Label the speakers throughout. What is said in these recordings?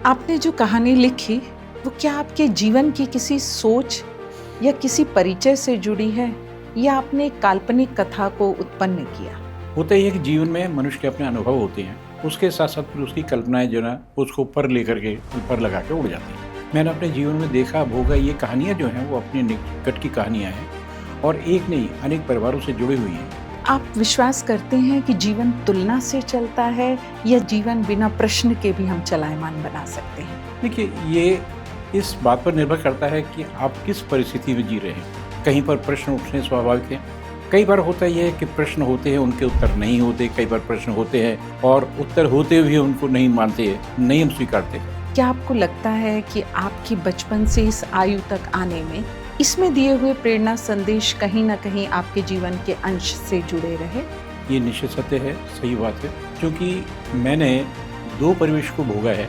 Speaker 1: आपने जो कहानी लिखी, वो क्या आपके जीवन की किसी सोच या किसी परिचय से जुड़ी है या आपने एक काल्पनिक कथा को उत्पन्न किया?
Speaker 2: होता ही है कि जीवन में मनुष्य के अपने अनुभव होते हैं, उसके साथ साथ फिर उसकी कल्पनाएं जो ना उसको पर लेकर के पर लगा के उड़ जाती हैं। मैंने अपने जीवन में देखा भोगा ये कहानियां जो हैं वो अपने निकट की कहानियां हैं और एक नहीं अनेक परिवारों से जुड़ी हुई हैं।
Speaker 1: आप विश्वास करते हैं कि जीवन तुलना से चलता है या जीवन बिना प्रश्न के भी हम चलायमान बना सकते हैं?
Speaker 2: देखिए, ये इस बात पर निर्भर करता है कि आप किस परिस्थिति में जी रहे हैं। कहीं पर प्रश्न उठने स्वाभाविक हैं, कई बार होता ही है कि प्रश्न होते हैं उनके उत्तर नहीं होते, कई बार प्रश्न होते हैं और उत्तर होते हुए उनको नहीं मानते, नहीं हम स्वीकारते।
Speaker 1: क्या आपको लगता है कि आपकी बचपन से इस आयु तक आने में इसमें दिए हुए प्रेरणा संदेश कहीं ना कहीं आपके जीवन के अंश से जुड़े रहे?
Speaker 2: ये निश्चित सत्य है, सही बात है, क्योंकि मैंने दो परिवेश को भोगा है।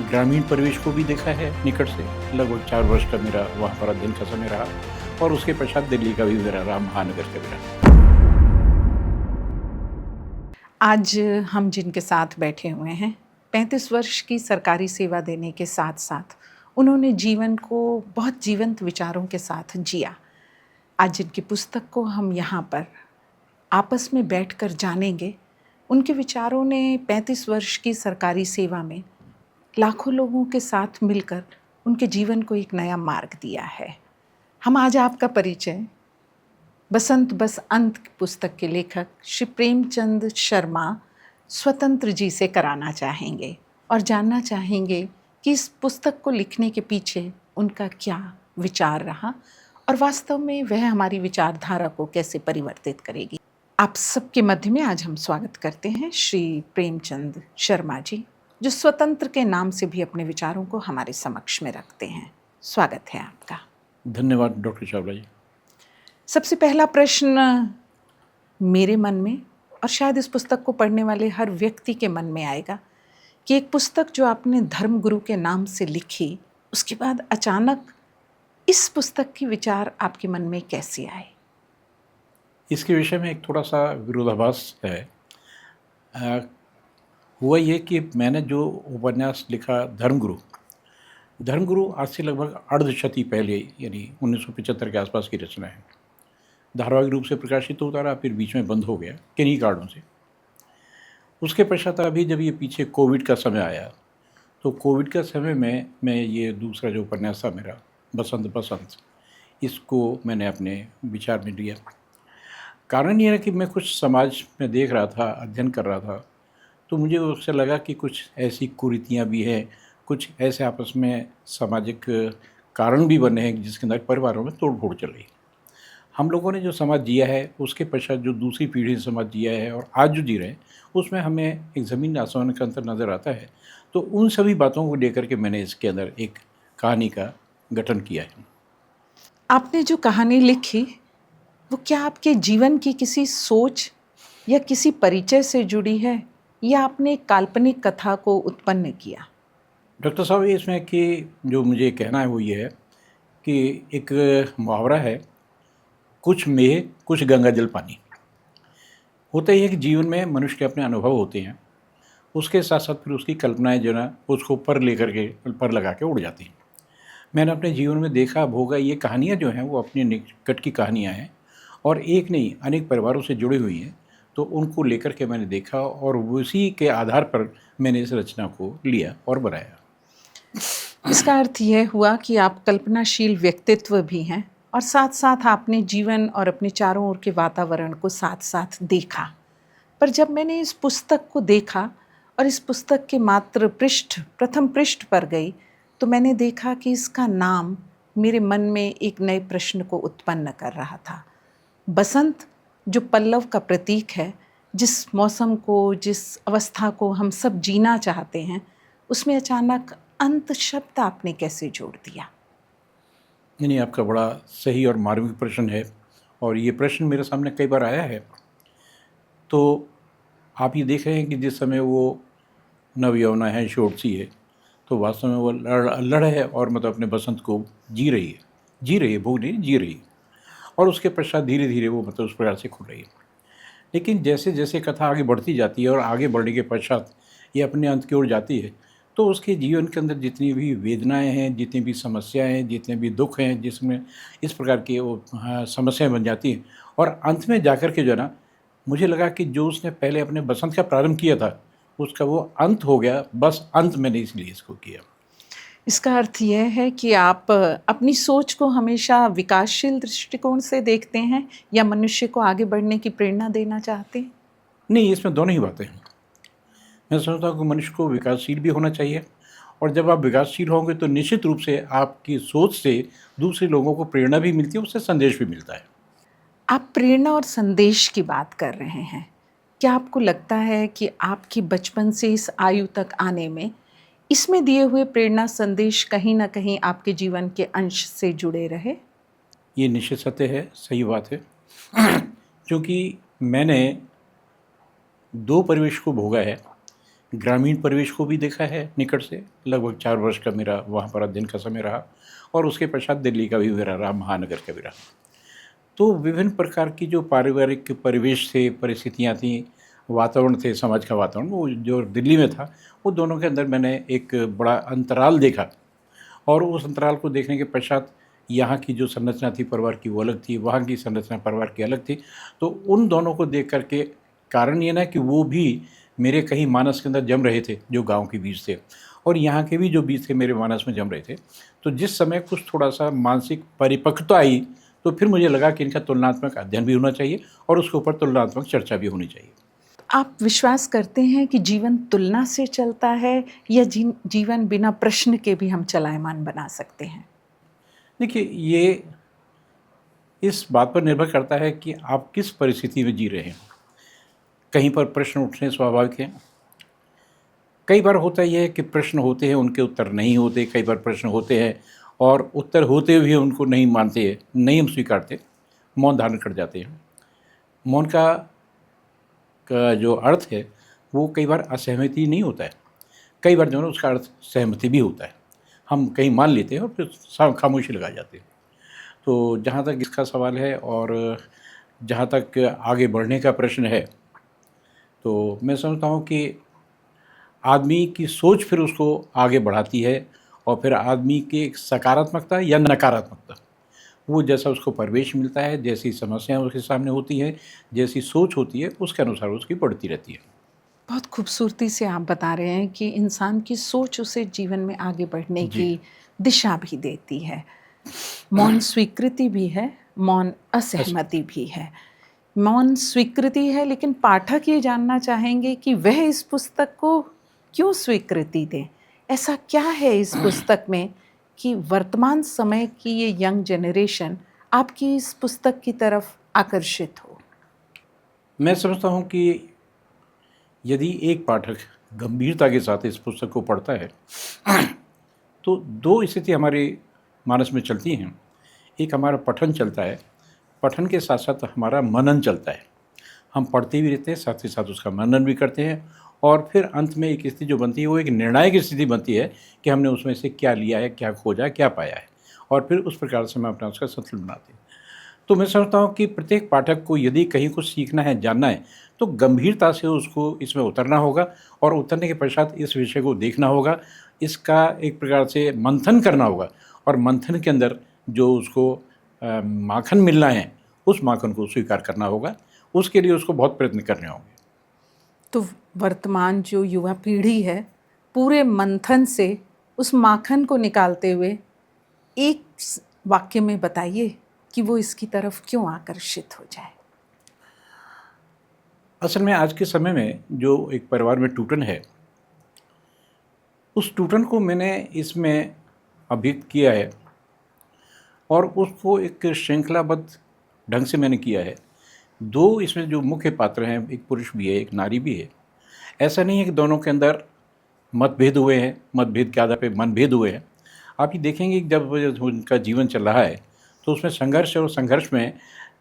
Speaker 2: ग्रामीण परिवेश को भी देखा है निकट से, लगभग 4 वर्ष का मेरा वहाँ पर अध्ययन का समय रहा और उसके पश्चात दिल्ली का भी मेरा रहा, महानगर का भी रहा।
Speaker 1: आज हम जिनके साथ बैठे हुए हैं, 35 वर्ष की सरकारी सेवा देने के साथ साथ उन्होंने जीवन को बहुत जीवंत विचारों के साथ जिया। आज जिनकी पुस्तक को हम यहाँ पर आपस में बैठकर जानेंगे, उनके विचारों ने 35 वर्ष की सरकारी सेवा में लाखों लोगों के साथ मिलकर उनके जीवन को एक नया मार्ग दिया है। हम आज आपका परिचय बसंत बस अंत पुस्तक के लेखक श्री प्रेमचंद शर्मा स्वतंत्र जी से कराना चाहेंगे और जानना चाहेंगे कि इस पुस्तक को लिखने के पीछे उनका क्या विचार रहा और वास्तव में वह हमारी विचारधारा को कैसे परिवर्तित करेगी। आप सबके मध्य में आज हम स्वागत करते हैं श्री प्रेमचंद शर्मा जी, जो स्वतंत्र के नाम से भी अपने विचारों को हमारे समक्ष में रखते हैं। स्वागत है आपका।
Speaker 2: धन्यवाद डॉक्टर चावला जी।
Speaker 1: सबसे पहला प्रश्न मेरे मन में और शायद इस पुस्तक को पढ़ने वाले हर व्यक्ति के मन में आएगा कि एक पुस्तक जो आपने धर्मगुरु के नाम से लिखी, उसके बाद अचानक इस पुस्तक की विचार आपके मन में कैसे आए?
Speaker 2: इसके विषय में एक थोड़ा सा विरोधाभास है। हुआ ये कि मैंने जो उपन्यास लिखा धर्मगुरु आज से लगभग अर्धशती पहले, यानी 1975 के आसपास की रचना है। धारावाहिक रूप से प्रकाशित होता रहा, फिर बीच में बंद हो गया किन्हीं कारणों से। उसके पश्चात अभी जब ये पीछे कोविड का समय आया, तो कोविड का समय में मैं ये दूसरा जो उपन्यास था मेरा बसंत, इसको मैंने अपने विचार में लिया। कारण ये है कि मैं कुछ समाज में देख रहा था, अध्ययन कर रहा था, तो मुझे उससे लगा कि कुछ ऐसी कुरीतियाँ भी हैं, कुछ ऐसे आपस में सामाजिक कारण भी बने हैं जिसके अंदर परिवारों में तोड़ फोड़ चल रही। हम लोगों ने जो समाज जिया है, उसके पश्चात जो दूसरी पीढ़ी ने समाज जिया है और आज जो जी रहे हैं, उसमें हमें एक ज़मीन आसमान का अंतर नज़र आता है। तो उन सभी बातों को लेकर के मैंने इसके अंदर एक कहानी का गठन किया है।
Speaker 1: आपने जो कहानी लिखी, वो क्या आपके जीवन की किसी सोच या किसी परिचय से जुड़ी है या आपने एक काल्पनिक कथा को उत्पन्न किया?
Speaker 2: डॉक्टर साहब, इसमें कि जो मुझे कहना है वो ये है कि एक मुहावरा है, कुछ मेह कुछ गंगा जल पानी। होता ही है कि जीवन में मनुष्य के अपने अनुभव होते हैं, उसके साथ साथ फिर उसकी कल्पनाएं जो ना उसको पर लेकर के पर लगा के उड़ जाती हैं। मैंने अपने जीवन में देखा भोगा ये कहानियाँ जो हैं वो अपने निकट की कहानियाँ हैं और एक नहीं अनेक परिवारों से जुड़ी हुई हैं। तो उनको लेकर के मैंने देखा और उसी के आधार पर मैंने इस रचना को लिया और बनाया।
Speaker 1: इसका अर्थ यह हुआ कि आप कल्पनाशील व्यक्तित्व भी हैं और साथ साथ आपने जीवन और अपने चारों ओर के वातावरण को साथ साथ देखा। पर जब मैंने इस पुस्तक को देखा और इस पुस्तक के मात्र प्रथम पृष्ठ पर गई, तो मैंने देखा कि इसका नाम मेरे मन में एक नए प्रश्न को उत्पन्न कर रहा था। बसंत जो पल्लव का प्रतीक है, जिस मौसम को, जिस अवस्था को हम सब जीना चाहते हैं, उसमें अचानक अंत शब्द आपने कैसे जोड़ दिया?
Speaker 2: नहीं, आपका बड़ा सही और मार्मिक प्रश्न है और ये प्रश्न मेरे सामने कई बार आया है। तो आप ये देख रहे हैं कि जिस समय वो नवयौवना है, षोडशी है, तो वास्तव में वो अल्लड़ है और मतलब अपने बसंत को जी रही है, भूख नहीं जी रही है और उसके पश्चात धीरे धीरे वो मतलब उस प्रकार से खुल रही है। लेकिन जैसे जैसे कथा आगे बढ़ती जाती है और आगे बढ़ने के पश्चात ये अपने अंत की ओर जाती है, तो उसके जीवन के अंदर जितनी भी वेदनाएं हैं, जितनी भी समस्याएं हैं, जितने भी दुख हैं, जिसमें इस प्रकार की वो समस्याएं बन जाती हैं, और अंत में जाकर के जो है ना, मुझे लगा कि जो उसने पहले अपने बसंत का प्रारंभ किया था, उसका वो अंत हो गया। बस अंत मैंने इसलिए इसको किया।
Speaker 1: इसका अर्थ यह है कि आप अपनी सोच को हमेशा विकासशील दृष्टिकोण से देखते हैं या मनुष्य को आगे बढ़ने की प्रेरणा देना चाहते हैं?
Speaker 2: नहीं, इसमें दोनों ही बातें हैं। मैं समझता हूँ कि मनुष्य को विकासशील भी होना चाहिए, और जब आप विकासशील होंगे तो निश्चित रूप से आपकी सोच से दूसरे लोगों को प्रेरणा भी मिलती है, उससे संदेश भी मिलता है।
Speaker 1: आप प्रेरणा और संदेश की बात कर रहे हैं। क्या आपको लगता है कि आपकी बचपन से इस आयु तक आने में इसमें दिए हुए प्रेरणा संदेश कहीं न कहीं आपके जीवन के अंश से जुड़े रहे?
Speaker 2: ये निश्चित सत्य है, सही बात है। क्योंकि मैंने 2 परिवेश को भोगा है। ग्रामीण परिवेश को भी देखा है निकट से, लगभग 4 वर्ष का मेरा वहाँ पर अध्ययन का समय रहा, और उसके पश्चात दिल्ली का भी मेरा रहा, महानगर का भी रहा। तो विभिन्न प्रकार की जो पारिवारिक परिवेश थे, परिस्थितियाँ थीं, वातावरण थे, समाज का वातावरण, वो जो दिल्ली में था, वो दोनों के अंदर मैंने एक बड़ा अंतराल देखा। और उस अंतराल को देखने के पश्चात यहाँ की जो संरचना थी परिवार की वो अलग थी, वहाँ की संरचना परिवार की अलग थी। तो उन दोनों को देख कर के कारण ये ना कि वो भी मेरे कहीं मानस के अंदर जम रहे थे, जो गाँव के बीज थे, और यहाँ के भी जो बीज थे मेरे मानस में जम रहे थे। तो जिस समय कुछ थोड़ा-सा मानसिक परिपक्वता आई, तो फिर मुझे लगा कि इनका तुलनात्मक अध्ययन भी होना चाहिए और उसके ऊपर तुलनात्मक चर्चा भी होनी चाहिए।
Speaker 1: आप विश्वास करते हैं कि जीवन तुलना से चलता है या जीवन बिना प्रश्न के भी हम चलायमान बना सकते हैं?
Speaker 2: देखिए, ये इस बात पर निर्भर करता है कि आप किस परिस्थिति में जी रहे हैं। कहीं पर प्रश्न उठने स्वाभाविक हैं। कई बार होता ये है कि प्रश्न होते हैं, उनके उत्तर नहीं होते। कई बार प्रश्न होते हैं और उत्तर होते हुए उनको नहीं मानते, नहीं हम स्वीकारते, मौन धारण कर जाते हैं। मौन का जो अर्थ है वो कई बार असहमति नहीं होता है, कई बार जो है उसका अर्थ सहमति भी होता है। हम कहीं मान लेते हैं और फिर खामोशी लगा जाते हैं। तो जहाँ तक इसका सवाल है और जहाँ तक आगे बढ़ने का प्रश्न है, तो मैं समझता हूँ कि आदमी की सोच फिर उसको आगे बढ़ाती है, और फिर आदमी की एक सकारात्मकता या नकारात्मकता, वो जैसा उसको परिवेश मिलता है, जैसी समस्याएं उसके सामने होती हैं, जैसी सोच होती है, उसके अनुसार उसकी बढ़ती रहती है।
Speaker 1: बहुत खूबसूरती से आप बता रहे हैं कि इंसान की सोच उसे जीवन में आगे बढ़ने
Speaker 2: जी।
Speaker 1: की दिशा भी देती है। मौन स्वीकृति भी है, मौन असहमति भी है। मौन स्वीकृति है, लेकिन पाठक ये जानना चाहेंगे कि वह इस पुस्तक को क्यों स्वीकृति दें? ऐसा क्या है इस पुस्तक में कि वर्तमान समय की ये यंग जनरेशन आपकी इस पुस्तक की तरफ आकर्षित हो?
Speaker 2: मैं समझता हूँ कि यदि एक पाठक गंभीरता के साथ इस पुस्तक को पढ़ता है, तो 2 स्थिति हमारे मानस में चलती हैं। एक हमारा पठन चलता है, पठन के साथ साथ हमारा मनन चलता है। हम पढ़ते भी रहते हैं, साथ ही साथ उसका मनन भी करते हैं, और फिर अंत में एक स्थिति जो बनती है वो एक निर्णायक स्थिति बनती है कि हमने उसमें से क्या लिया है, क्या खोजा है, क्या पाया है, और फिर उस प्रकार से हम अपना उसका संतुलन बनाते हैं। तो मैं समझता हूँ कि प्रत्येक पाठक को यदि कहीं कुछ सीखना है, जानना है, तो गंभीरता से उसको इसमें उतरना होगा, और उतरने के पश्चात इस विषय को देखना होगा, इसका एक प्रकार से मंथन करना होगा, और मंथन के अंदर जो उसको माखन मिलना है, उस माखन को स्वीकार करना होगा। उसके लिए उसको बहुत प्रयत्न करने होंगे।
Speaker 1: तो वर्तमान जो युवा पीढ़ी है, पूरे मंथन से उस माखन को निकालते हुए एक वाक्य में बताइए कि वो इसकी तरफ क्यों आकर्षित हो जाए?
Speaker 2: असल में आज के समय में जो एक परिवार में टूटन है, उस टूटन को मैंने इसमें अभिव्यक्त किया है, और उसको एक श्रृंखलाबद्ध ढंग से मैंने किया है। 2 इसमें जो मुख्य पात्र हैं, एक पुरुष भी है, एक नारी भी है। ऐसा नहीं है कि दोनों के अंदर मतभेद हुए हैं, मतभेद के आधार पे मनभेद हुए हैं। आप ये देखेंगे कि जब उनका जीवन चल रहा है, तो उसमें संघर्ष, और संघर्ष में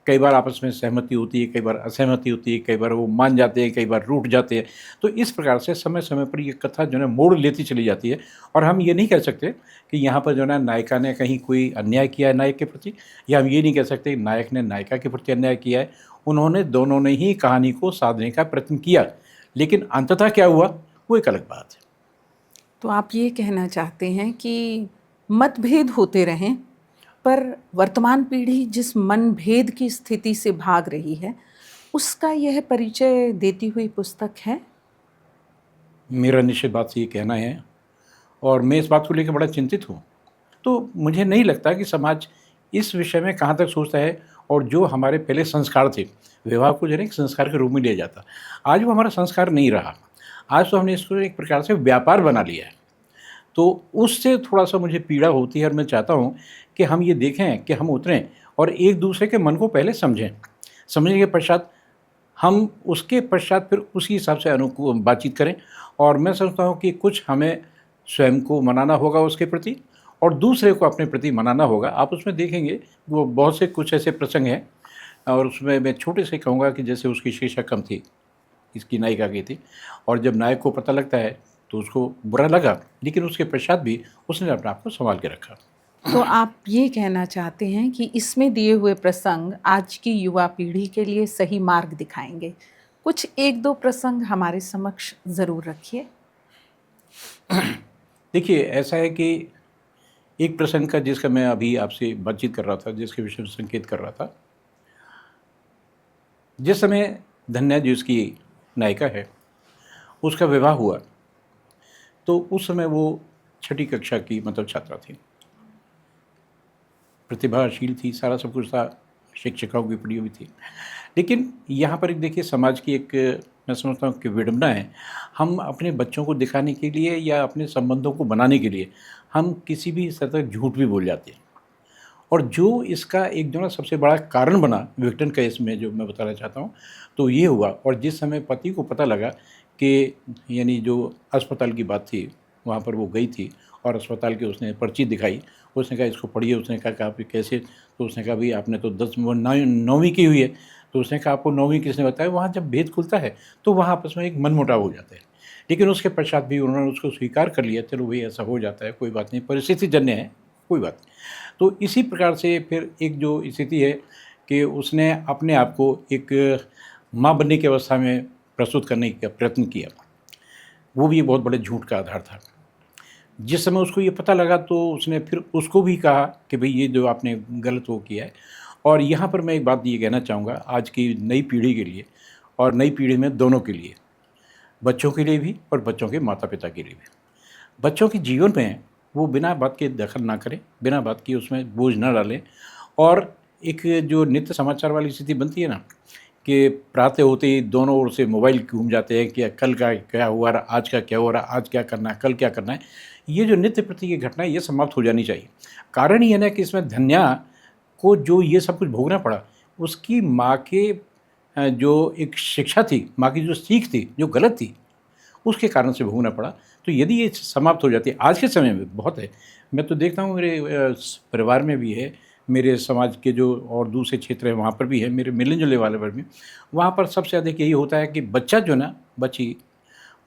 Speaker 2: कई बार आपस में सहमति होती है, कई बार असहमति होती है, कई बार वो मान जाते हैं, कई बार रूठ जाते हैं। तो इस प्रकार से समय समय पर ये कथा जो है मोड़ लेती चली जाती है, और हम ये नहीं कह सकते कि यहाँ पर जो है नायिका ने कहीं कोई अन्याय किया है नायक के प्रति, या हम ये नहीं कह सकते कि नायक ने नायिका के प्रति अन्याय किया है। उन्होंने दोनों ने ही कहानी को साधने का प्रयत्न किया, लेकिन अंततः क्या हुआ वो एक अलग बात है।
Speaker 1: तो आप ये कहना चाहते हैं कि मतभेद होते रहें, पर वर्तमान पीढ़ी जिस मनभेद की स्थिति से भाग रही है, उसका यह परिचय देती हुई पुस्तक है?
Speaker 2: मेरा निश्चित बात से ये कहना है और मैं इस बात को लेकर बड़ा चिंतित हूँ। तो मुझे नहीं लगता कि समाज इस विषय में कहाँ तक सोचता है और जो हमारे पहले संस्कार थे, विवाह को जो है ना एक संस्कार के रूप में लिया जाता, आज वो हमारा संस्कार नहीं रहा। आज तो हमने इसको एक प्रकार से व्यापार बना लिया है। तो उससे थोड़ा-सा मुझे पीड़ा होती है और मैं चाहता हूँ कि हम ये देखें कि हम उतरें और एक-दूसरे के मन को पहले समझें। समझने के पश्चात हम उसके पश्चात फिर उसी हिसाब से बातचीत करें और मैं समझता हूँ कि कुछ हमें स्वयं को मनाना होगा उसके प्रति और दूसरे को अपने प्रति मनाना होगा। आप उसमें देखेंगे वो बहुत से कुछ ऐसे प्रसंग हैं और उसमें मैं छोटे से कहूँगा कि जैसे उसकी शीर्षक कम थी, इसकी नायिका की थी और जब नायक को पता लगता है तो उसको बुरा लगा, लेकिन उसके पश्चात भी उसने अपने आप को सँभाल के रखा।
Speaker 1: तो आप ये कहना चाहते हैं कि इसमें दिए हुए प्रसंग आज की युवा पीढ़ी के लिए सही मार्ग दिखाएंगे। कुछ 1-2 प्रसंग हमारे समक्ष ज़रूर रखिए।
Speaker 2: देखिए, ऐसा है कि एक प्रसंग का जिसका मैं अभी आपसे बातचीत कर रहा था, जिसके विषय में संकेत कर रहा था। जिस समय धन्या जो उसकी नायिका है, उसका विवाह हुआ, तो उस समय वो छठी कक्षा की मतलब छात्रा थी। प्रतिभाशील थी, सारा सब कुछ था, शिक्षिकाओं की पढ़ी हुई थी। लेकिन यहाँ पर एक देखिए समाज की एक मैं समझता हूँ कि विडंबना है। हम अपने बच्चों को दिखाने के लिए या अपने संबंधों को बनाने के लिए हम किसी भी स्तर तक झूठ भी बोल जाते हैं। और जो इसका एक जो ना सबसे बड़ा कारण बना विक्टन केस में जो मैं बताना चाहता हूँ, तो ये हुआ और जिस समय पति को पता लगा कि यानी जो अस्पताल की बात थी, वहाँ पर वो गई थी और अस्पताल की उसने पर्ची दिखाई। उसने कहा इसको पढ़िए, उसने कहा आप कैसे? तो उसने कहा भई आपने तो 9वीं की हुई है। तो उसने कहा आपको 9वीं किसने बताया? वहाँ जब भेद खुलता है तो वहाँ आपस में एक मनमुटाव हो जाता है। लेकिन उसके पश्चात भी उन्होंने उसको स्वीकार कर लिया, चलो भई ऐसा हो जाता है, कोई बात नहीं, परिस्थितिजन्य है, कोई बात नहीं। तो इसी प्रकार से फिर एक जो स्थिति है कि उसने अपने आप को एक माँ बनने की अवस्था में प्रस्तुत करने का प्रयत्न किया। वो भी बहुत बड़े झूठ का आधार था। जिस समय उसको ये पता लगा तो उसने फिर उसको भी कहा कि भई ये जो आपने गलत वो किया है। और यहाँ पर मैं एक बात ये कहना चाहूँगा आज की नई पीढ़ी के लिए और नई पीढ़ी में दोनों के लिए, बच्चों के लिए भी और बच्चों के माता-पिता के लिए भी। बच्चों के जीवन में वो बिना बात के दखल ना करें, बिना बात के उसमें बोझ ना डालें और एक जो नित्य समाचार वाली स्थिति बनती है ना कि प्रातः होते ही दोनों ओर से मोबाइल घूम जाते हैं कि कल का क्या हुआ रहा, आज का क्या हो रहा, आज क्या करना है, कल क्या करना है। ये जो नित्य प्रति की घटना है ये समाप्त हो जानी चाहिए। कारण ये है ना कि इसमें धन्या को जो ये सब कुछ भोगना पड़ा, उसकी माँ के जो एक शिक्षा थी, माँ की जो सीख थी, जो गलत थी, उसके कारण से भोगना पड़ा। तो यदि ये समाप्त हो जाती है, आज के समय में बहुत है, मैं तो देखता हूँ मेरे परिवार में भी है, मेरे समाज के जो और दूसरे क्षेत्र हैं वहाँ पर भी है, मेरे मिलने-जुलने वाले पर भी, वहाँ पर सबसे अधिक यही होता है कि बच्चा जो ना, बच्ची,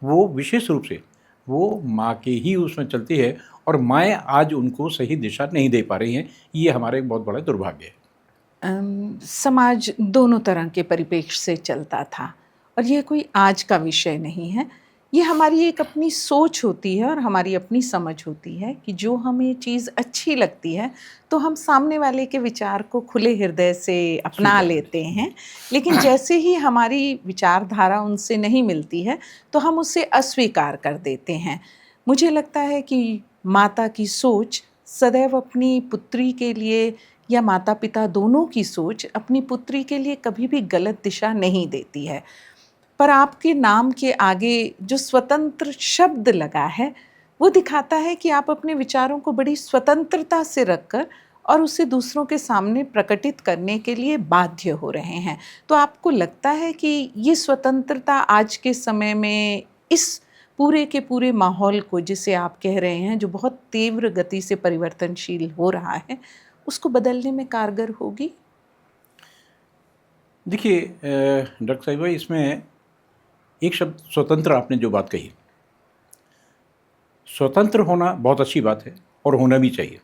Speaker 2: वो विशेष रूप से वो माँ के ही उसमें चलती है और माएँ आज उनको सही दिशा नहीं दे पा रही हैं। ये हमारा एक बहुत बड़ा दुर्भाग्य है।
Speaker 1: समाज दोनों तरह के परिप्रेक्ष्य से चलता था और ये कोई आज का विषय नहीं है। ये हमारी एक अपनी सोच होती है और हमारी अपनी समझ होती है कि जो हमें चीज़ अच्छी लगती है तो हम सामने वाले के विचार को खुले हृदय से अपना
Speaker 2: स्वीकार
Speaker 1: लेते हैं। लेकिन जैसे ही हमारी विचारधारा उनसे नहीं मिलती है तो हम उसे अस्वीकार कर देते हैं। मुझे लगता है कि माता की सोच सदैव अपनी पुत्री के लिए या माता-पिता दोनों की सोच अपनी पुत्री के लिए कभी भी गलत दिशा नहीं देती है। पर आपके नाम के आगे जो स्वतंत्र शब्द लगा है, वो दिखाता है कि आप अपने विचारों को बड़ी स्वतंत्रता से रखकर और उसे दूसरों के सामने प्रकटित करने के लिए बाध्य हो रहे हैं। तो आपको लगता है कि ये स्वतंत्रता आज के समय में इस पूरे के पूरे माहौल को जिसे आप कह रहे हैं, जो बहुत तीव्र गति से परिवर्तनशील हो रहा है, उसको बदलने में कारगर होगी?
Speaker 2: देखिए डॉक्टर साहिबा इसमें एक शब्द स्वतंत्र आपने जो बात कही, स्वतंत्र होना बहुत अच्छी बात है और होना भी चाहिए।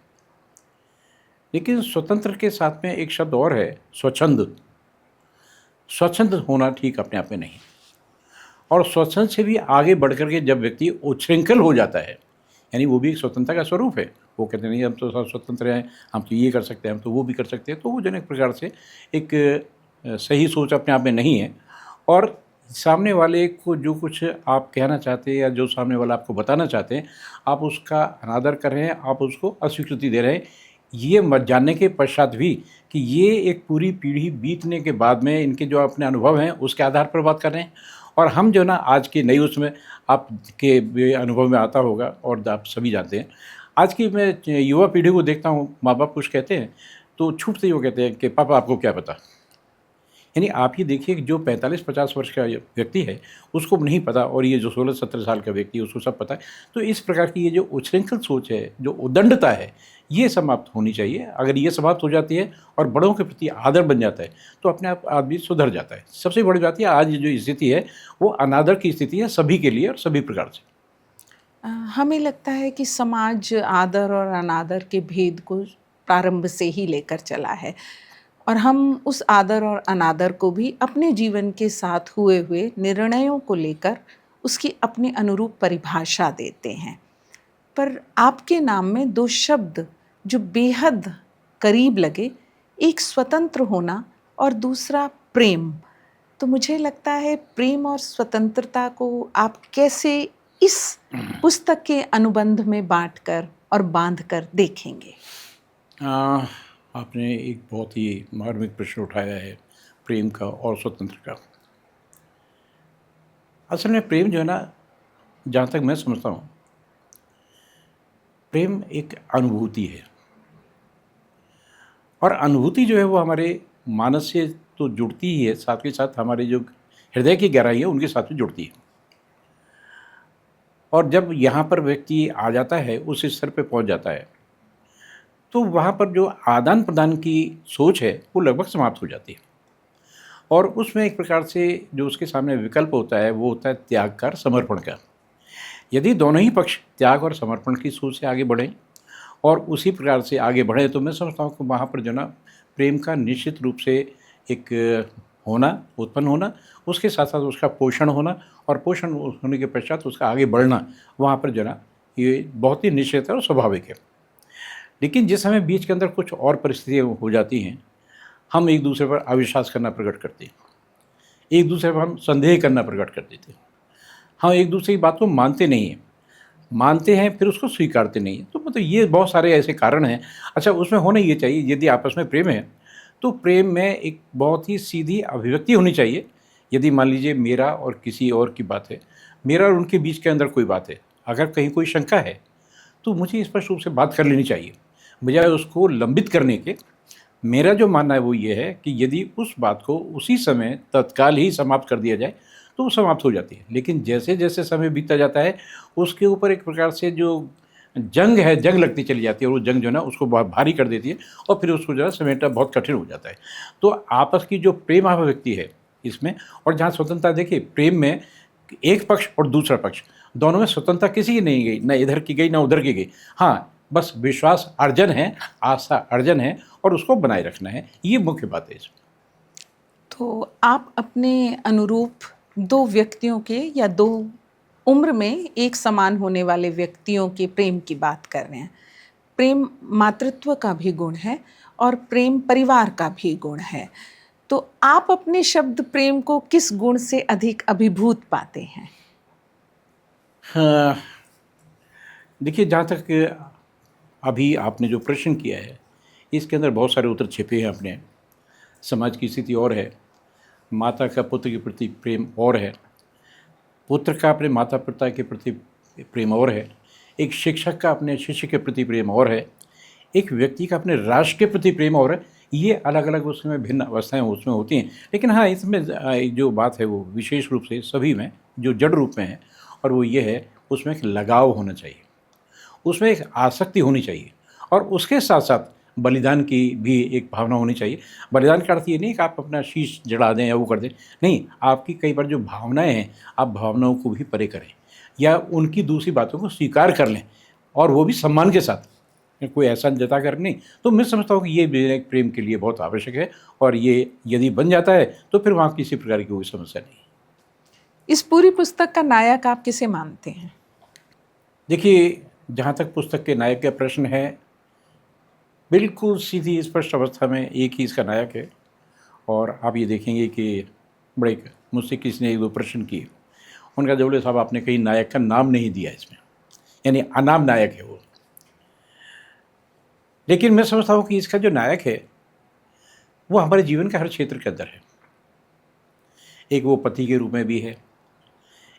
Speaker 2: लेकिन स्वतंत्र के साथ में एक शब्द और है स्वच्छंद। स्वच्छंद होना ठीक अपने आप में नहीं और स्वच्छंद से भी आगे बढ़ कर के जब व्यक्ति उच्छृंखल हो जाता है यानी वो भी एक स्वतंत्रता का स्वरूप है। वो कहते नहीं हम तो स्वतंत्र हैं, हम तो ये कर सकते हैं, हम तो वो भी कर सकते हैं। तो वो जो है एक प्रकार से एक सही सोच अपने आप में नहीं है। और सामने वाले को जो कुछ आप कहना चाहते हैं या जो सामने वाला आपको बताना चाहते हैं, आप उसका अनादर कर रहे हैं, आप उसको अस्वीकृति दे रहे हैं, ये मत जानने के पश्चात भी कि ये एक पूरी पीढ़ी बीतने के बाद में इनके जो अपने अनुभव हैं उसके आधार पर बात कर रहे हैं। और हम जो ना आज के नई उसमें आपके भी अनुभव में आता होगा और आप सभी जानते हैं, आज की मैं युवा पीढ़ी को देखता हूँ, माँ बाप कुछ कहते हैं तो छूटते ही वो कहते हैं कि पापा आपको क्या पता। यानी आप ये देखिए कि जो 45-50 वर्ष का व्यक्ति है उसको नहीं पता, और ये जो 16-17 साल का व्यक्ति है उसको सब पता है। तो इस प्रकार की ये जो उच्छृंखल सोच है, जो उद्दंडता है, ये समाप्त होनी चाहिए। अगर ये समाप्त हो जाती है और बड़ों के प्रति आदर बन जाता है तो अपने आप आदमी सुधर जाता है। सबसे बड़ी बात है आज जो स्थिति है वो अनादर की स्थिति है सभी के लिए और सभी प्रकार से।
Speaker 1: हमें लगता है कि समाज आदर और अनादर के भेद को प्रारंभ से ही लेकर चला है, और हम उस आदर और अनादर को भी अपने जीवन के साथ हुए हुए निर्णयों को लेकर उसकी अपने अनुरूप परिभाषा देते हैं। पर आपके नाम में दो शब्द जो बेहद करीब लगे, एक स्वतंत्र होना और दूसरा प्रेम। तो मुझे लगता है प्रेम और स्वतंत्रता को आप कैसे इस पुस्तक के अनुबंध में बांटकर और बांधकर देखेंगे?
Speaker 2: आपने एक बहुत ही मार्मिक प्रश्न उठाया है, प्रेम का और स्वतंत्र का। असल में प्रेम जो है ना, जहाँ तक मैं समझता हूँ, प्रेम एक अनुभूति है। और अनुभूति जो है वो हमारे मानस से तो जुड़ती ही है, साथ के साथ हमारे जो हृदय की गहराई है उनके साथ भी जुड़ती है। और जब यहाँ पर व्यक्ति आ जाता है, उस स्तर पे पहुँच जाता है, तो वहाँ पर जो आदान प्रदान की सोच है वो लगभग समाप्त हो जाती है। और उसमें एक प्रकार से जो उसके सामने विकल्प होता है वो होता है त्याग का, समर्पण का। यदि दोनों ही पक्ष त्याग और समर्पण की सोच से आगे बढ़ें और उसी प्रकार से आगे बढ़े, तो मैं समझता हूँ कि वहाँ पर जो ना प्रेम का निश्चित रूप से एक होना, उत्पन्न होना, उसके साथ साथ उसका पोषण होना, और पोषण होने के पश्चात उसका आगे बढ़ना, वहाँ पर जो ना ये बहुत ही निश्चित है और स्वाभाविक है। लेकिन जिस समय बीच के अंदर कुछ और परिस्थितियाँ हो जाती हैं, हम एक दूसरे पर अविश्वास करना प्रकट करते हैं, एक दूसरे पर हम संदेह करना प्रकट कर देते हैं, हम एक दूसरे की बात को मानते नहीं हैं, मानते हैं फिर उसको स्वीकारते नहीं हैं। तो मतलब ये बहुत सारे ऐसे कारण हैं। अच्छा, उसमें होना ये चाहिए, यदि आपस में प्रेम है तो प्रेम में एक बहुत ही सीधी अभिव्यक्ति होनी चाहिए। यदि मान लीजिए मेरा और किसी और की बात है, मेरा और उनके बीच के अंदर कोई बात है, अगर कहीं कोई शंका है तो मुझे स्पष्ट रूप से बात कर लेनी चाहिए, बजाय उसको लंबित करने के। मेरा जो मानना है वो ये है कि यदि उस बात को उसी समय तत्काल ही समाप्त कर दिया जाए तो वो समाप्त हो जाती है। लेकिन जैसे जैसे समय बीतता जाता है उसके ऊपर एक प्रकार से जो जंग है, जंग लगती चली जाती है, और वो जंग जो है ना उसको बहुत भारी कर देती है, और फिर उसको जो है समेटना बहुत कठिन हो जाता है। तो आपस की जो प्रेम अभिव्यक्ति है इसमें, और जहाँ स्वतंत्रता, देखिए प्रेम में एक पक्ष और दूसरा पक्ष दोनों में स्वतंत्रता किसी की नहीं गई, ना इधर की गई ना उधर की गई। हाँ, बस विश्वास अर्जन है, आस्था अर्जन है, और उसको बनाए रखना है, ये मुख्य बात है इसमें।
Speaker 1: तो आप अपने अनुरूप दो व्यक्तियों के या दो उम्र में एक समान होने वाले व्यक्तियों के प्रेम की बात कर रहे हैं। प्रेम मातृत्व का भी गुण है और प्रेम परिवार का भी गुण है। तो आप अपने शब्द प्रेम को किस गुण से अधिक अभिभूत पाते हैं?
Speaker 2: हाँ, देखिए, जहाँ तक अभी आपने जो प्रश्न किया है इसके अंदर बहुत सारे उत्तर छिपे हैं अपने। समाज की स्थिति और है, माता का पुत्र के प्रति प्रेम और है, पुत्र का अपने माता पिता के प्रति प्रेम और है, एक शिक्षक का अपने शिष्य के प्रति प्रेम और है, एक व्यक्ति का अपने राष्ट्र के प्रति प्रेम और है। ये अलग अलग उसमें भिन्न अवस्थाएं उसमें होती हैं। लेकिन हाँ, इसमें जो बात है वो विशेष रूप से सभी में जो जड़ रूप में है, और वो ये है उसमें एक लगाव होना चाहिए, उसमें एक आसक्ति होनी चाहिए, और उसके साथ साथ बलिदान की भी एक भावना होनी चाहिए। बलिदान का अर्थ ये नहीं कि आप अपना शीश जला दें या वो कर दें, नहीं, आपकी कई बार जो भावनाएं हैं आप भावनाओं को भी परे करें या उनकी दूसरी बातों को स्वीकार कर लें, और वो भी सम्मान के साथ, कोई ऐसा जता कर नहीं। तो मैं समझता हूँ कि ये भी एक प्रेम के लिए बहुत आवश्यक है, और ये यदि बन जाता है तो फिर वहाँ किसी प्रकार की कोई समस्या नहीं।
Speaker 1: इस पूरी पुस्तक का नायक आप किसे मानते हैं?
Speaker 2: देखिए, जहाँ तक पुस्तक के नायक का प्रश्न है, बिल्कुल सीधी स्पष्ट अवस्था में एक ही इसका नायक है। और आप ये देखेंगे कि बड़े मुझसे किसी ने 1-2 प्रश्न किए। उनका जवाब, बोले साहब आपने कहीं नायक का नाम नहीं दिया इसमें, यानी अनाम नायक है वो। लेकिन मैं समझता हूँ कि इसका जो नायक है वो हमारे जीवन के हर क्षेत्र के अंदर है। एक वो पति के रूप में भी है,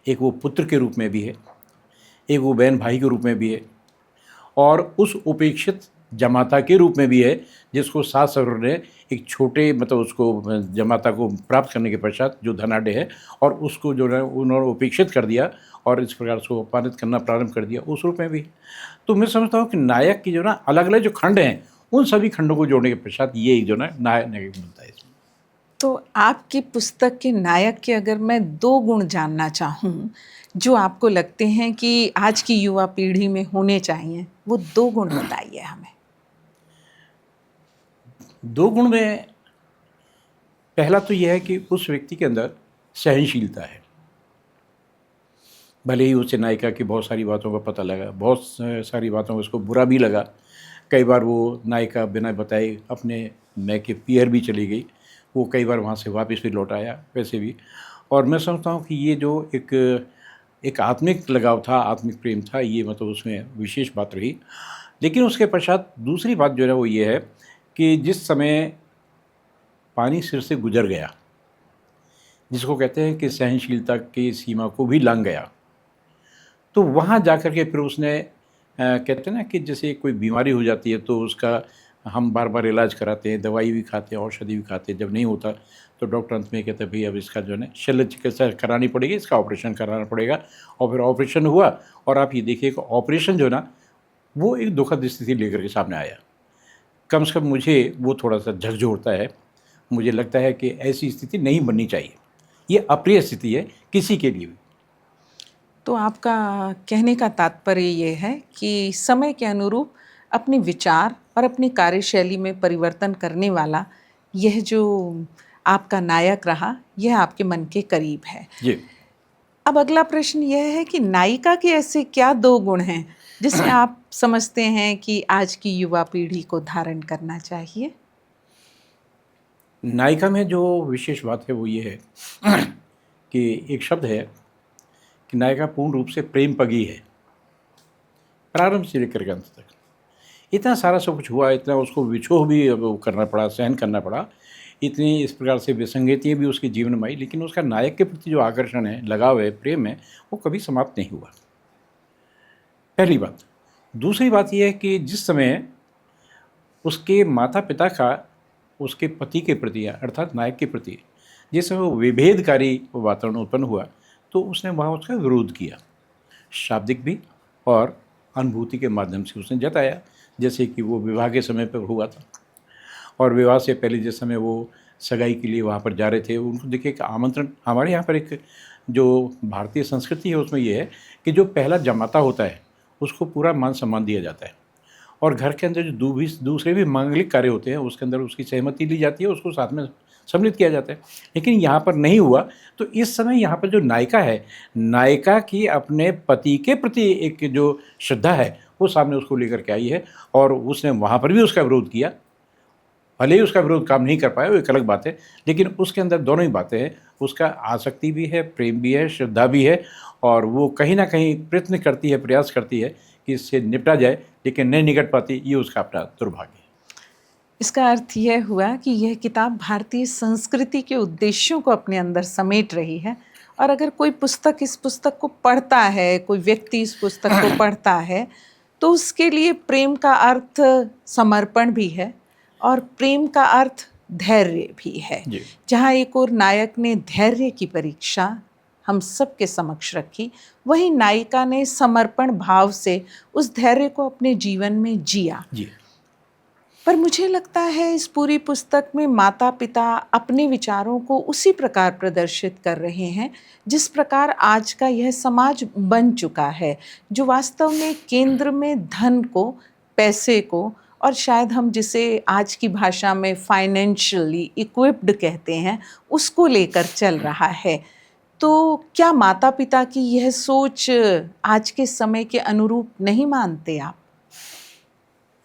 Speaker 2: एक वो पुत्र के रूप में भी है, एक वो बहन भाई के रूप में भी है, और उस उपेक्षित जमाता के रूप में भी है जिसको सास ससुर ने एक छोटे मतलब उसको जमाता को प्राप्त करने के पश्चात जो धनाढ़ है और उसको जो है उन्होंने उपेक्षित कर दिया और इस प्रकार से अपमानित करना प्रारंभ कर दिया, उस रूप में भी। तो मैं समझता हूँ कि नायक की जो ना अलग अलग जो खंड हैं उन सभी खंडों को जोड़ने के पश्चात ये जो ना नायक बनता है इसमें।
Speaker 1: तो आपकी पुस्तक के नायक के अगर मैं 2 गुण जानना चाहूँ जो आपको लगते हैं कि आज की युवा पीढ़ी में होने चाहिए, वो 2 गुण बताइए हमें।
Speaker 2: 2 गुण में पहला तो यह है कि उस व्यक्ति के अंदर सहनशीलता है। भले ही उसे नायिका की बहुत सारी बातों का पता लगा, बहुत सारी बातों को उसको बुरा भी लगा, कई बार वो नायिका बिना बताए अपने मैके पियर भी चली गई, वो कई बार वहाँ से वापस भी लौट आया वैसे भी। और मैं समझता हूँ कि ये जो एक आत्मिक लगाव था, आत्मिक प्रेम था, ये मतलब उसमें विशेष बात रही। लेकिन उसके पश्चात दूसरी बात जो है वो ये है कि जिस समय पानी सिर से गुजर गया, जिसको कहते हैं कि सहनशीलता की सीमा को भी लांघ गया, तो वहाँ जा कर के फिर उसने कहते हैं ना कि जैसे कोई बीमारी हो जाती है तो उसका हम बार बार इलाज कराते हैं, दवाई भी खाते हैं, औषधि भी खाते हैं, जब नहीं होता तो डॉक्टर अंत में कहते हैं भाई अब इसका जो है ना शल्य चिकित्सा करानी पड़ेगी, इसका ऑपरेशन कराना पड़ेगा। और फिर ऑपरेशन हुआ और आप ये देखिए कि ऑपरेशन जो है ना वो एक दुखद स्थिति लेकर के सामने आया। कम से कम मुझे वो थोड़ा सा झकझोरता है, मुझे लगता है कि ऐसी स्थिति नहीं बननी चाहिए, ये अप्रिय स्थिति है किसी के लिए भी।
Speaker 1: तो आपका कहने का तात्पर्य ये है कि समय के अनुरूप अपने विचार और अपनी कार्यशैली में परिवर्तन करने वाला यह जो आपका नायक रहा, यह आपके मन के करीब है।
Speaker 2: जी।
Speaker 1: अब अगला प्रश्न यह है कि नायिका के ऐसे क्या 2 गुण हैं जिसे आप समझते हैं कि आज की युवा पीढ़ी को धारण करना चाहिए?
Speaker 2: नायिका में जो विशेष बात है वो ये है कि एक शब्द है कि नायिका पूर्ण रूप से प्रेम पगी है, प्रारंभ से लेकर के अंत तक। इतना सारा सब कुछ हुआ, इतना उसको विछोह भी करना पड़ा, सहन करना पड़ा, इतनी इस प्रकार से विसंगतियाँ भी उसके जीवन में आई, लेकिन उसका नायक के प्रति जो आकर्षण है, लगाव है, प्रेम है, वो कभी समाप्त नहीं हुआ, पहली बात। दूसरी बात यह है कि जिस समय उसके माता पिता का उसके पति के प्रति अर्थात नायक के प्रति जिस समय वो विभेदकारी वातावरण उत्पन्न हुआ तो उसने वहाँ उसका विरोध किया, शाब्दिक भी और अनुभूति के माध्यम से उसने जताया। जैसे कि वो विवाह के समय पर हुआ था और विवाह से पहले जिस समय वो सगाई के लिए वहाँ पर जा रहे थे, उनको देखिए कि आमंत्रण, हमारे यहाँ पर एक जो भारतीय संस्कृति है उसमें ये है कि जो पहला जमाता होता है उसको पूरा मान सम्मान दिया जाता है और घर के अंदर जो दूसरे भी मांगलिक कार्य होते हैं उसके अंदर उसकी सहमति ली जाती है, उसको साथ में सम्मिलित किया जाता है। लेकिन यहाँ पर नहीं हुआ, तो इस समय यहाँ पर जो नायिका है, नायिका की अपने पति के प्रति एक जो श्रद्धा है वो सामने उसको लेकर के आई है और उसने वहाँ पर भी उसका विरोध किया। भले ही उसका विरोध काम नहीं कर पाया, वो एक अलग बात है, लेकिन उसके अंदर दोनों ही बातें हैं, उसका आसक्ति भी है, प्रेम भी है, श्रद्धा भी है और वो कहीं ना कहीं प्रयत्न करती है, प्रयास करती है कि इससे निपटा जाए, लेकिन नहीं निकट पाती, ये उसका अपना दुर्भाग्य है।
Speaker 1: इसका अर्थ यह हुआ कि यह किताब भारतीय संस्कृति के उद्देश्यों को अपने अंदर समेट रही है और अगर कोई पुस्तक इस पुस्तक को पढ़ता है, कोई व्यक्ति इस पुस्तक को पढ़ता है, तो उसके लिए प्रेम का अर्थ समर्पण भी है और प्रेम का अर्थ धैर्य भी है। जहाँ एक और नायक ने धैर्य की परीक्षा हम सबके समक्ष रखी, वहीं नायिका ने समर्पण भाव से उस धैर्य को अपने जीवन में जिया। पर मुझे लगता है इस पूरी पुस्तक में माता पिता अपने विचारों को उसी प्रकार प्रदर्शित कर रहे हैं जिस प्रकार आज का यह समाज बन चुका है, जो वास्तव में केंद्र में धन को, पैसे को और शायद हम जिसे आज की भाषा में फाइनेंशियली इक्विप्ड कहते हैं, उसको लेकर चल रहा है। तो क्या माता पिता की यह सोच आज के समय के अनुरूप नहीं मानते आप?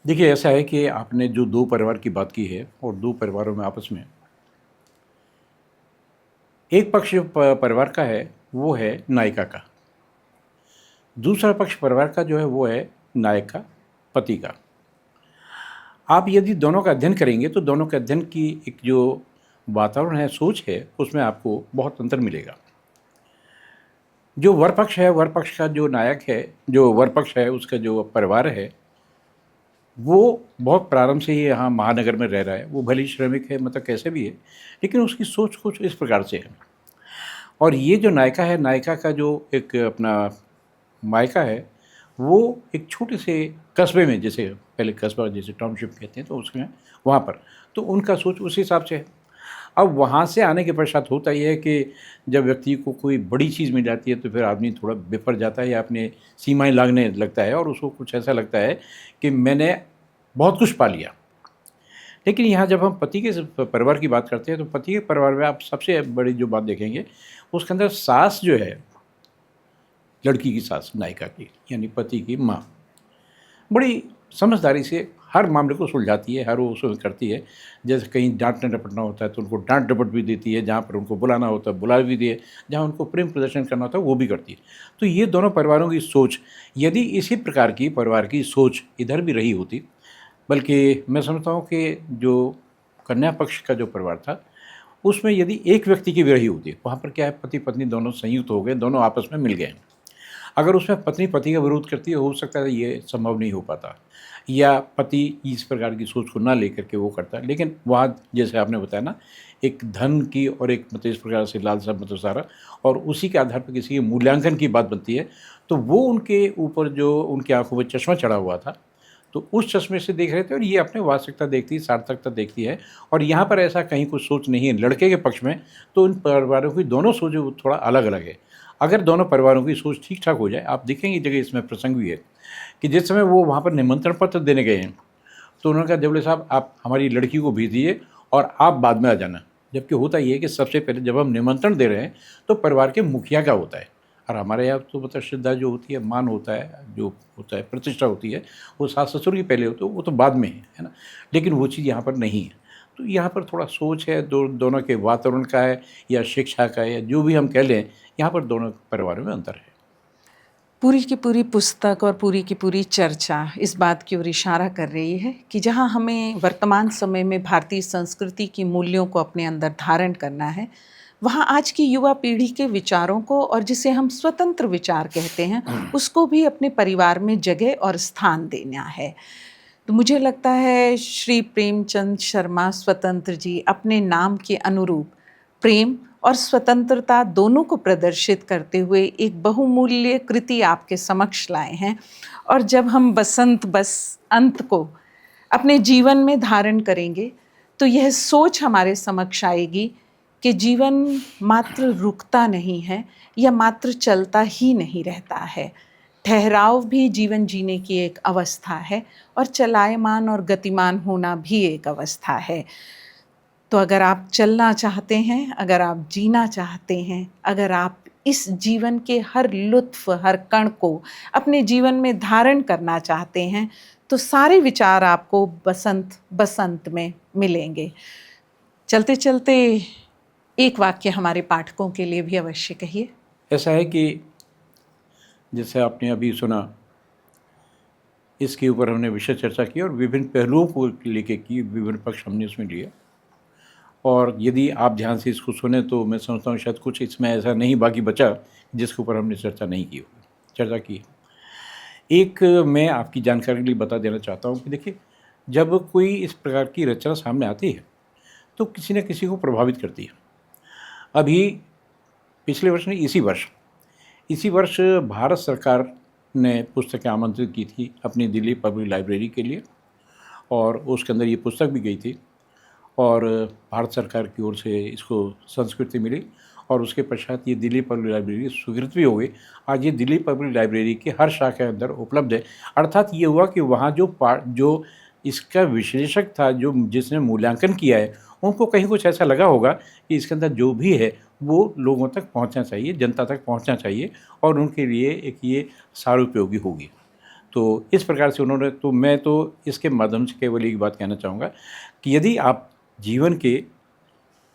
Speaker 2: देखिए, ऐसा है कि आपने जो 2 परिवार की बात की है और 2 परिवारों में आपस में एक पक्ष परिवार का है, वो है नायिका का। दूसरा पक्ष परिवार का जो है वो है नायक का, पति का। आप यदि दोनों का अध्ययन करेंगे तो दोनों के अध्ययन की एक जो वातावरण है, सोच है, उसमें आपको बहुत अंतर मिलेगा। जो वर पक्ष है, वर पक्ष का जो नायक है, जो वर पक्ष है, उसका जो परिवार है, वो बहुत प्रारंभ से ही यहाँ महानगर में रह रहा है। वो भले ही श्रमिक है, मतलब कैसे भी है, लेकिन उसकी सोच कुछ इस प्रकार से है। और ये जो नायिका है, नायिका का जो एक अपना मायका है, वो एक छोटे से कस्बे में, जैसे पहले कस्बा जैसे टाउनशिप कहते हैं, तो उसमें वहाँ पर तो उनका सोच उस हिसाब से है। अब वहाँ से आने के पश्चात होता ये है कि जब व्यक्ति को कोई बड़ी चीज़ मिल जाती है तो फिर आदमी थोड़ा बिफर जाता है या अपने सीमाएं लांघने लगता है और उसको कुछ ऐसा लगता है कि मैंने बहुत कुछ पा लिया। लेकिन यहाँ जब हम पति के परिवार की बात करते हैं तो पति के परिवार में आप सबसे बड़ी जो बात देखेंगे, उसके अंदर सास जो है, लड़की की सास, नायिका की, यानी पति की माँ, बड़ी समझदारी से हर मामले को सुलझाती है, हर वो उसमें करती है। जैसे कहीं डाँटना डपटना होता है तो उनको डाँट डपट भी देती है, जहाँ पर उनको बुलाना होता है बुला भी दिए, जहाँ उनको प्रेम प्रदर्शन करना होता है वो भी करती है। तो ये दोनों परिवारों की सोच, यदि इसी प्रकार की परिवार की सोच इधर भी रही होती, बल्कि मैं समझता हूँ कि जो कन्या पक्ष का जो परिवार था, उसमें यदि एक व्यक्ति की भी रही होती, वहाँ पर क्या है, पति पत्नी दोनों संयुक्त हो गए, दोनों आपस में मिल गए। अगर उसमें पत्नी पति का विरोध करती है, हो सकता है ये संभव नहीं हो पाता, या पति इस प्रकार की सोच को ना लेकर के वो करता है। लेकिन वहाँ जैसे आपने बताया ना, एक धन की और एक मतलब इस प्रकार से लालसा मतलब सारा, और उसी के आधार पर किसी के मूल्यांकन की बात बनती है, तो वो उनके ऊपर जो उनकी आंखों पर चश्मा चढ़ा हुआ था, तो उस चश्मे से देख रहे थे और ये अपने वास्तविकता देखती है, सार्थकता देखती है। और यहाँ पर ऐसा कहीं कुछ सोच नहीं है लड़के के पक्ष में, तो इन परिवारों की दोनों सोचें थोड़ा अलग अलग है। अगर दोनों परिवारों की सोच ठीक ठाक हो जाए, आप देखेंगे जगह इसमें प्रसंग भी है कि जिस समय वो वहाँ पर निमंत्रण पत्र देने गए हैं, तो उन्होंने कहा देवले साहब आप हमारी लड़की को भेज दीजिए और आप बाद में आ जाना। जबकि होता ये है कि सबसे पहले जब हम निमंत्रण दे रहे हैं तो परिवार के मुखिया का होता है, और हमारे यहाँ तो मतलब श्रद्धा जो होती है, मान होता है, जो होता है प्रतिष्ठा होती है, वो सास ससुर की पहले होती है, वो तो बाद में है ना। लेकिन वो चीज़ यहाँ पर नहीं है। तो यहाँ पर थोड़ा सोच है, दोनों के वातावरण का है या शिक्षा का है, या जो भी हम कह लें, यहाँ पर दोनों परिवारों में अंतर है।
Speaker 1: पूरी की पूरी पुस्तक और पूरी की पूरी चर्चा इस बात की ओर इशारा कर रही है कि जहाँ हमें वर्तमान समय में भारतीय संस्कृति की मूल्यों को अपने अंदर धारण करना है, वहाँ आज की युवा पीढ़ी के विचारों को, और जिसे हम स्वतंत्र विचार कहते हैं, उसको भी अपने परिवार में जगह और स्थान देना है। तो मुझे लगता है श्री प्रेमचंद शर्मा स्वतंत्र जी अपने नाम के अनुरूप प्रेम और स्वतंत्रता दोनों को प्रदर्शित करते हुए एक बहुमूल्य कृति आपके समक्ष लाए हैं। और जब हम बसंत बस अंत को अपने जीवन में धारण करेंगे तो यह सोच हमारे समक्ष आएगी कि जीवन मात्र रुकता नहीं है या मात्र चलता ही नहीं रहता है। ठहराव भी जीवन जीने की एक अवस्था है और चलायमान और गतिमान होना भी एक अवस्था है। तो अगर आप चलना चाहते हैं, अगर आप जीना चाहते हैं, अगर आप इस जीवन के हर लुत्फ़, हर कण को अपने जीवन में धारण करना चाहते हैं, तो सारे विचार आपको बसंत बसंत में मिलेंगे। चलते चलते एक वाक्य हमारे पाठकों के लिए भी अवश्य कहिए।
Speaker 2: ऐसा है कि जैसे आपने अभी सुना, इसके ऊपर हमने विषय चर्चा की और विभिन्न पहलुओं को लेके की, विभिन्न पक्ष हमने उसमें लिए। और यदि आप ध्यान से इसको सुने तो मैं समझता हूँ शायद कुछ इसमें ऐसा नहीं बाकी बचा जिसके ऊपर हमने चर्चा नहीं की होगी, चर्चा की। एक मैं आपकी जानकारी के लिए बता देना चाहता हूँ कि देखिए, जब कोई इस प्रकार की रचना सामने आती है तो किसी न किसी को प्रभावित करती है। अभी पिछले वर्ष नहीं, इसी वर्ष भारत सरकार ने पुस्तकें आमंत्रित की थी अपनी दिल्ली पब्लिक लाइब्रेरी के लिए, और उसके अंदर ये पुस्तक भी गई थी और भारत सरकार की ओर से इसको संस्कृति मिली, और उसके पश्चात ये दिल्ली पब्लिक लाइब्रेरी स्वीकृत भी हो गई। आज ये दिल्ली पब्लिक लाइब्रेरी की हर शाखा के अंदर उपलब्ध है। अर्थात ये हुआ कि वहाँ जो इसका विश्लेषक था, जो जिसने मूल्यांकन किया है, उनको कहीं कुछ ऐसा लगा होगा कि इसके अंदर जो भी है वो लोगों तक पहुंचना चाहिए, जनता तक पहुंचना चाहिए और उनके लिए एक ये सर्वोपयोगी होगी। तो इस प्रकार से उन्होंने, तो मैं तो इसके माध्यम से केवल एक बात कहना चाहूँगा कि यदि आप जीवन के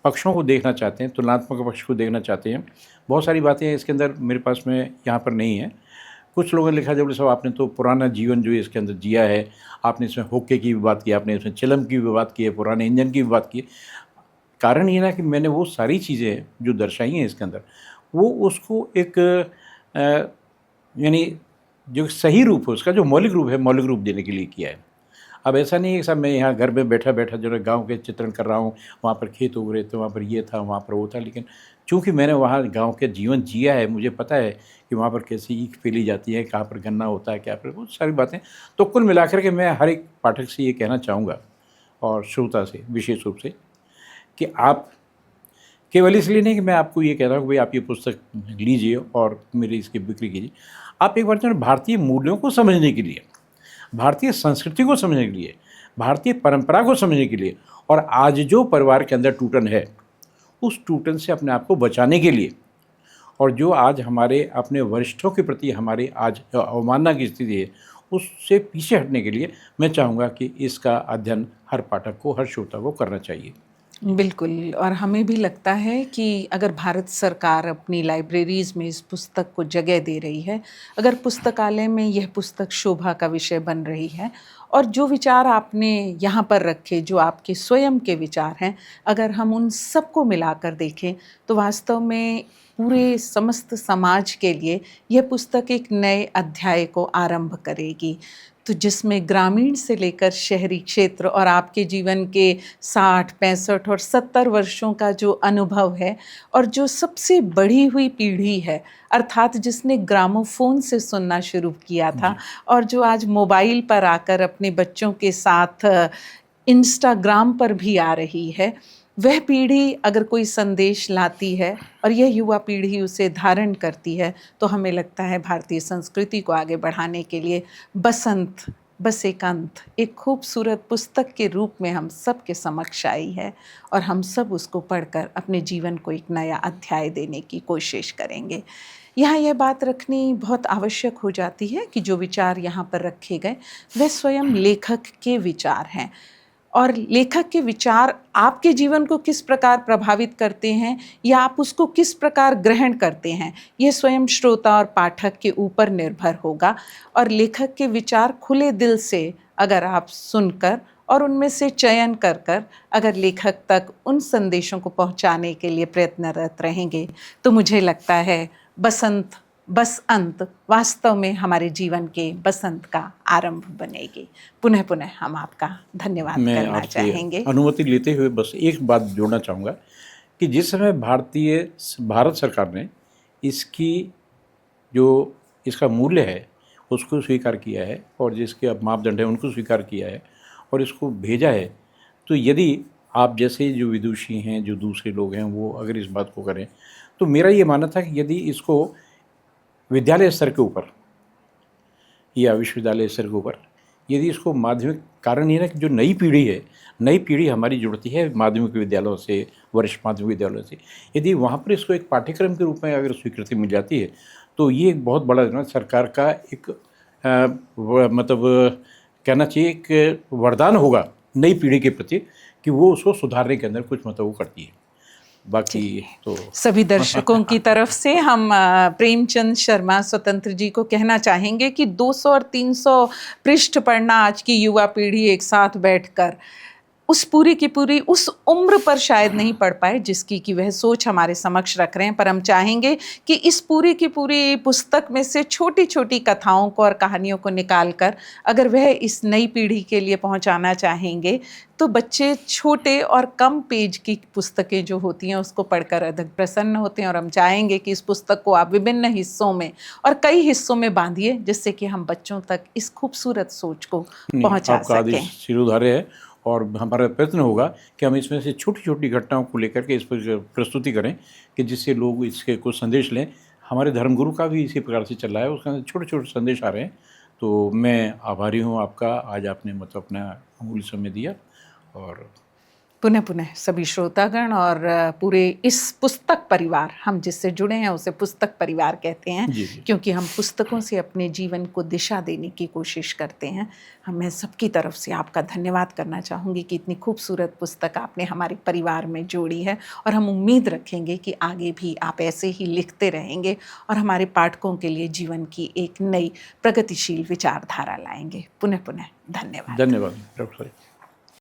Speaker 2: पक्षों को देखना चाहते हैं, तुलनात्मक पक्ष को देखना चाहते हैं, बहुत सारी बातें हैं इसके अंदर, मेरे पास में यहाँ पर नहीं है। कुछ लोगों ने लिखा जब साहब आपने तो पुराना जीवन जो इसके अंदर जिया है, आपने इसमें हुक्के की भी बात की, आपने इसमें चिलम की भी बात की है, पुराने इंजन की भी बात की। कारण ये ना कि मैंने वो सारी चीज़ें जो दर्शाई हैं इसके अंदर, वो उसको एक यानी जो सही रूप है, उसका जो मौलिक रूप है, मौलिक रूप देने के लिए किया है। अब ऐसा नहीं है कि साहब मैं यहाँ घर में बैठा बैठा जो है गाँव के चित्रण कर रहा हूँ, वहाँ पर खेत उग रहे थे, वहाँ पर ये था, वहाँ पर वो था, लेकिन चूँकि मैंने वहाँ गाँव के जीवन जिया है, मुझे पता है कि वहाँ पर कैसी ईख फैली जाती है, कहाँ पर गन्ना होता है, क्या पर बहुत सारी बातें। तो कुल मिलाकर के मैं हर एक पाठक से ये कहना चाहूँगा और श्रोता से विशेष रूप से कि आप केवल इसलिए नहीं कि मैं आपको ये कह रहा हूँ कि भाई आप ये पुस्तक लीजिए और मेरी इसकी बिक्री कीजिए, आप एक बार जो है भारतीय मूल्यों को समझने के लिए, भारतीय संस्कृति को समझने के लिए, भारतीय परंपरा को समझने के लिए और आज जो परिवार के अंदर टूटन है, उस टूटन से अपने आप को बचाने के लिए, और जो आज हमारे अपने वरिष्ठों के प्रति हमारे आज अवमानना की स्थिति है, उससे पीछे हटने के लिए मैं चाहूँगा कि इसका अध्ययन हर पाठक को, हर श्रोता को करना चाहिए।
Speaker 1: बिल्कुल, और हमें भी लगता है कि अगर भारत सरकार अपनी लाइब्रेरीज़ में इस पुस्तक को जगह दे रही है, अगर पुस्तकालय में यह पुस्तक शोभा का विषय बन रही है और जो विचार आपने यहाँ पर रखे, जो आपके स्वयं के विचार हैं, अगर हम उन सबको मिलाकर देखें तो वास्तव में पूरे समस्त समाज के लिए यह पुस्तक एक नए अध्याय को आरंभ करेगी। तो जिसमें ग्रामीण से लेकर शहरी क्षेत्र और आपके जीवन के 60, 65 और 70 वर्षों का जो अनुभव है और जो सबसे बढ़ी हुई पीढ़ी है, अर्थात जिसने ग्रामोफोन से सुनना शुरू किया था और जो आज मोबाइल पर आकर अपने बच्चों के साथ इंस्टाग्राम पर भी आ रही है, वह पीढ़ी अगर कोई संदेश लाती है और यह युवा पीढ़ी उसे धारण करती है, तो हमें लगता है भारतीय संस्कृति को आगे बढ़ाने के लिए बसंत बस एक अंत एक खूबसूरत पुस्तक के रूप में हम सब के समक्ष आई है और हम सब उसको पढ़कर अपने जीवन को एक नया अध्याय देने की कोशिश करेंगे। यहाँ यह बात रखनी बहुत आवश्यक हो जाती है कि जो विचार यहाँ पर रखे गए वह स्वयं लेखक के विचार हैं और लेखक के विचार आपके जीवन को किस प्रकार प्रभावित करते हैं या आप उसको किस प्रकार ग्रहण करते हैं, यह स्वयं श्रोता और पाठक के ऊपर निर्भर होगा। और लेखक के विचार खुले दिल से अगर आप सुनकर और उनमें से चयन कर कर अगर लेखक तक उन संदेशों को पहुंचाने के लिए प्रयत्नरत रहेंगे, तो मुझे लगता है बसंत बस अंत वास्तव में हमारे जीवन के बसंत का आरंभ बनेगी। पुनः पुनः हम आपका धन्यवाद करना चाहेंगे।
Speaker 2: अनुमति लेते हुए बस एक बात जोड़ना चाहूँगा कि जिस समय भारत सरकार ने इसकी जो इसका मूल्य है उसको स्वीकार किया है और जिसके अब मापदंड है उनको स्वीकार किया है और इसको भेजा है, तो यदि आप जैसे जो विदुषी हैं, जो दूसरे लोग हैं, वो अगर इस बात को करें, तो मेरा ये मानना था कि यदि इसको विद्यालय स्तर के ऊपर या विश्वविद्यालय स्तर के ऊपर यदि इसको माध्यमिक, कारण ये ना कि जो नई पीढ़ी हमारी जुड़ती है माध्यमिक विद्यालयों से, वरिष्ठ माध्यमिक विद्यालयों से, यदि वहाँ पर इसको एक पाठ्यक्रम के रूप में अगर स्वीकृति मिल जाती है, तो ये एक बहुत बड़ा सरकार का एक मतलब कहना चाहिए एक वरदान होगा नई पीढ़ी के प्रति कि वो उसको सुधारने के अंदर कुछ मतलब वो करती है। बाकी तो
Speaker 1: सभी दर्शकों की तरफ से हम प्रेमचंद शर्मा स्वतंत्र जी को कहना चाहेंगे कि 200 और 300 पृष्ठ पढ़ना आज की युवा पीढ़ी एक साथ बैठकर उस पूरी की पूरी उस उम्र पर शायद नहीं पढ़ पाए जिसकी कि वह सोच हमारे समक्ष रख रहे हैं, पर हम चाहेंगे कि इस पूरी की पूरी पुस्तक में से छोटी छोटी कथाओं को और कहानियों को निकाल कर अगर वह इस नई पीढ़ी के लिए पहुंचाना चाहेंगे, तो बच्चे छोटे और कम पेज की पुस्तकें जो होती हैं उसको पढ़कर अधिक प्रसन्न होते हैं। और हम चाहेंगे कि इस पुस्तक को आप विभिन्न हिस्सों में और कई हिस्सों में बांधिए जिससे कि हम बच्चों तक इस खूबसूरत सोच को पहुंचा सकें।
Speaker 2: सिरोधार्य है और हमारा प्रयत्न होगा कि हम इसमें से छोटी छोटी घटनाओं को लेकर के इस पर प्रस्तुति करें कि जिससे लोग इसके कुछ संदेश लें। हमारे धर्मगुरु का भी इसी प्रकार से चल रहा है, उसके अंदर छोटे छोटे संदेश आ रहे हैं। तो मैं आभारी हूँ आपका, आज आपने मतलब अपना अमूल्य समय दिया और
Speaker 1: पुनः पुनः सभी श्रोतागण और पूरे इस पुस्तक परिवार, हम जिससे जुड़े हैं उसे पुस्तक परिवार कहते हैं
Speaker 2: जी, जी।
Speaker 1: क्योंकि हम पुस्तकों से अपने जीवन को दिशा देने की कोशिश करते हैं। मैं सबकी तरफ से आपका धन्यवाद करना चाहूँगी कि इतनी खूबसूरत पुस्तक आपने हमारे परिवार में जोड़ी है और हम उम्मीद रखेंगे कि आगे भी आप ऐसे ही लिखते रहेंगे और हमारे पाठकों के लिए जीवन की एक नई प्रगतिशील विचारधारा लाएंगे। पुनः पुनः धन्यवाद।
Speaker 2: धन्यवाद डॉक्टर साहब।